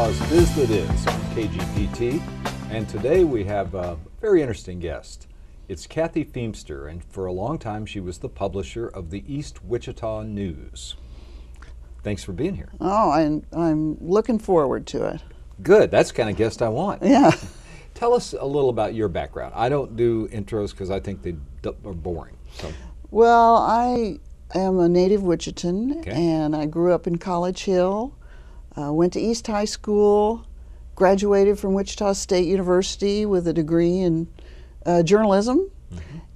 Wichita's Biz That Is on KGPT, and today we have a very interesting guest. It's Cathy Feemster, and for a long time she was the publisher of the East Wichita News. Thanks for being here. Oh, I'm looking forward to it. Good, that's the kind of guest I want. Yeah. Tell us a little about your background. I don't do intros because I think they are boring. So. Well, I am a native Wichitan, Okay. and I grew up in College Hill, went to East High School, graduated from Wichita State University with a degree in journalism,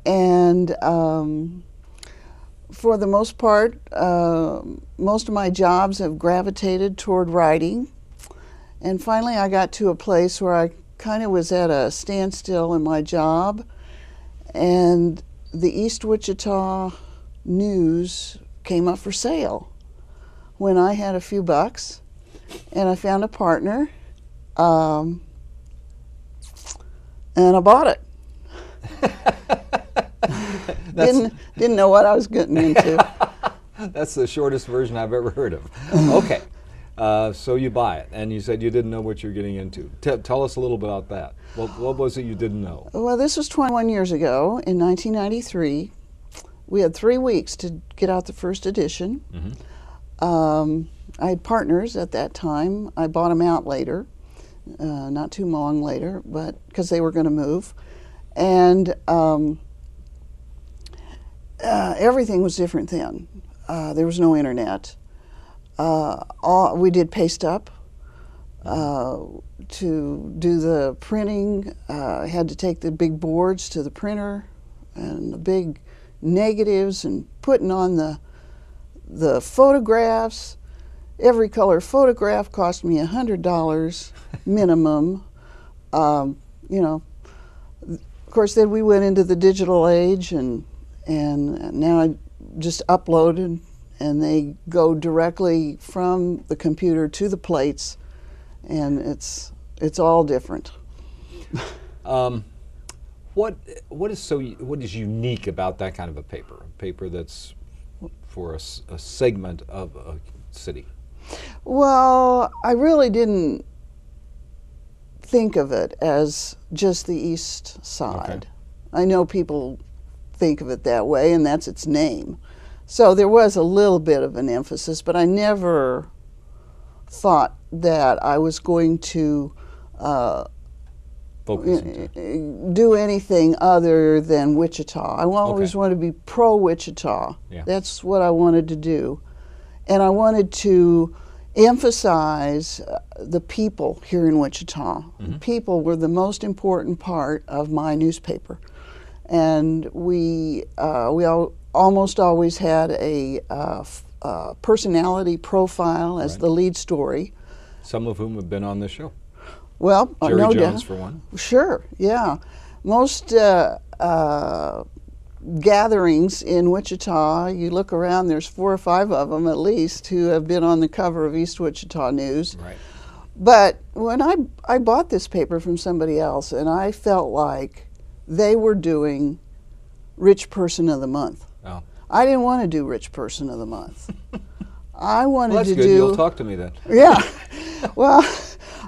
and for the most part, most of my jobs have gravitated toward writing. And finally I got to a place where I kind of was at a standstill in my job, and the East Wichita News came up for sale when I had a few bucks, and I found a partner, and I bought it. Didn't know what I was getting into. That's the shortest version I've ever heard of. Okay, so you buy it, and you said you didn't know what you're getting into. Tell us a little bit about that. What was it you didn't know? Well, this was 21 years ago, in 1993. We had 3 weeks to get out the first edition. I had partners at that time. I bought them out later, not too long later, but because they were going to move. And everything was different then. There was no internet. We did paste up to do the printing. Had to take the big boards to the printer and the big negatives and putting on the photographs. Every color photograph cost me $100 minimum. You know, of course, then we went into the digital age, and now I just upload and they go directly from the computer to the plates, and it's all different. What is unique about that kind of a paper? A paper that's for a segment of a city. Well, I really didn't think of it as just the east side. Okay. I know people think of it that way, and that's its name. So there was a little bit of an emphasis, but I never thought that I was going to do anything other than Wichita. I always wanted to be pro-Wichita. Yeah. That's what I wanted to do. And I wanted to emphasize the people here in Wichita. The people were the most important part of my newspaper. And we almost always had a personality profile as the lead story. Some of whom have been on this show. Well, Jerry no Jones, doubt. for one. Sure, yeah. Most gatherings in Wichita, you look around, there's 4 or 5 of them at least who have been on the cover of East Wichita News. Right. But when I bought this paper from somebody else, and I felt like they were doing Rich Person of the Month. Oh. I didn't want to do Rich Person of the Month. I wanted well, that's to good. do. You'll talk to me then. Yeah. Well,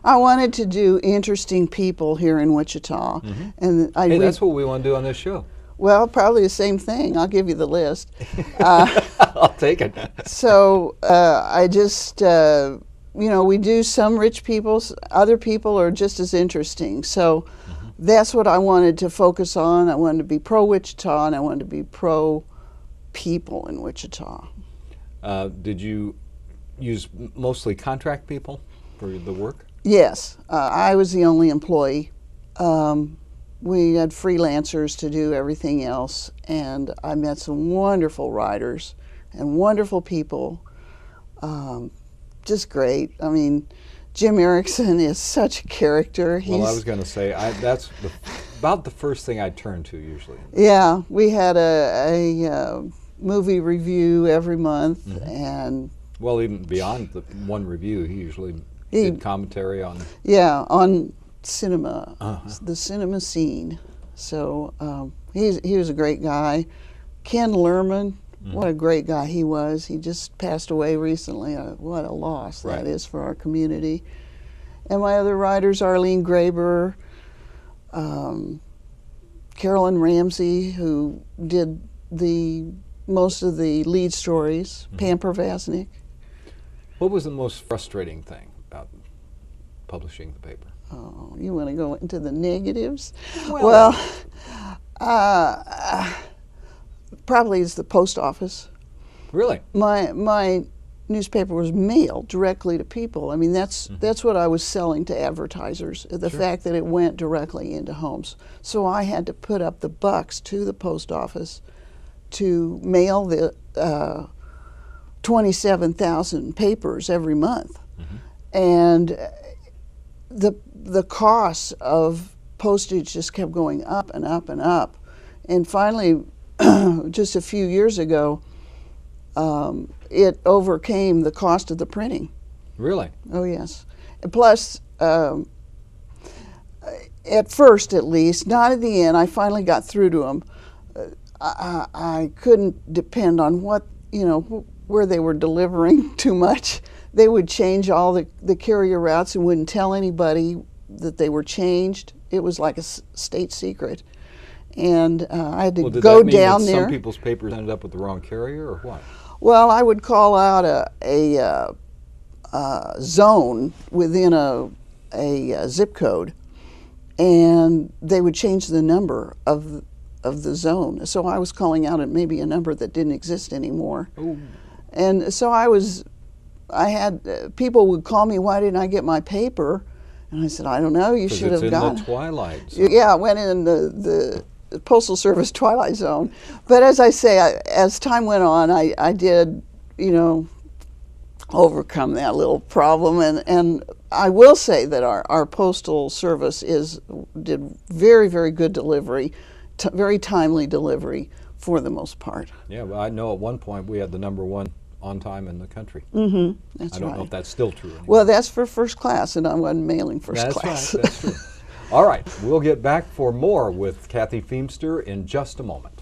I wanted to do interesting people here in Wichita, and that's what we want to do on this show. Well, probably the same thing. I'll give you the list. I'll take it. So I just, we do some rich people. Other people are just as interesting. So that's what I wanted to focus on. I wanted to be pro-Wichita, and I wanted to be pro-people in Wichita. Did you use mostly contract people for the work? Yes. I was the only employee. We had freelancers to do everything else, and I met some wonderful writers and wonderful people. Just great. I mean, Jim Erickson is such a character. Well, I was going to say, that's about the first thing I turn to usually. Yeah, we had a movie review every month, and well, even beyond the one review, he usually did commentary on. Yeah, on cinema, the cinema scene. So he was a great guy. Ken Lerman, what a great guy he was. He just passed away recently. What a loss that is for our community. And my other writers, Arlene Graber, Carolyn Ramsey, who did most of the lead stories, Pam Pervasnik. What was the most frustrating thing about publishing the paper? Oh, you want to go into the negatives? Well, probably it's the post office. really? My newspaper was mailed directly to people. I mean, that's what I was selling to advertisers, the fact that it went directly into homes. So I had to put up the bucks to the post office to mail the 27,000 papers every month. And the cost of postage just kept going up and up and up. And finally, just a few years ago, it overcame the cost of the printing. Really? Oh, yes. And plus, at first at least, not at the end, I finally got through to them. I couldn't depend on where they were delivering too much. They would change all the carrier routes and wouldn't tell anybody that they were changed. It was like a state secret. And I had to go down there. Some people's papers ended up with the wrong carrier, or what? Well, I would call out a zone within a zip code, and they would change the number of the zone. So I was calling out at maybe a number that didn't exist anymore. Ooh. And so I had people would call me, why didn't I get my paper? And I said, I don't know, you should have gotten. It's in the twilight zone. Yeah, I went in the Postal Service twilight zone. But as I say, as time went on, I did, overcome that little problem. And I will say that our Postal Service did very, very good delivery, very timely delivery for the most part. Yeah, well, I know at one point we had the #1 on time in the country. That's I don't know if that's still true anymore. Well, that's for first class, and I wasn't mailing first class. That's right. That's true. All right, we'll get back for more with Cathy Feemster in just a moment.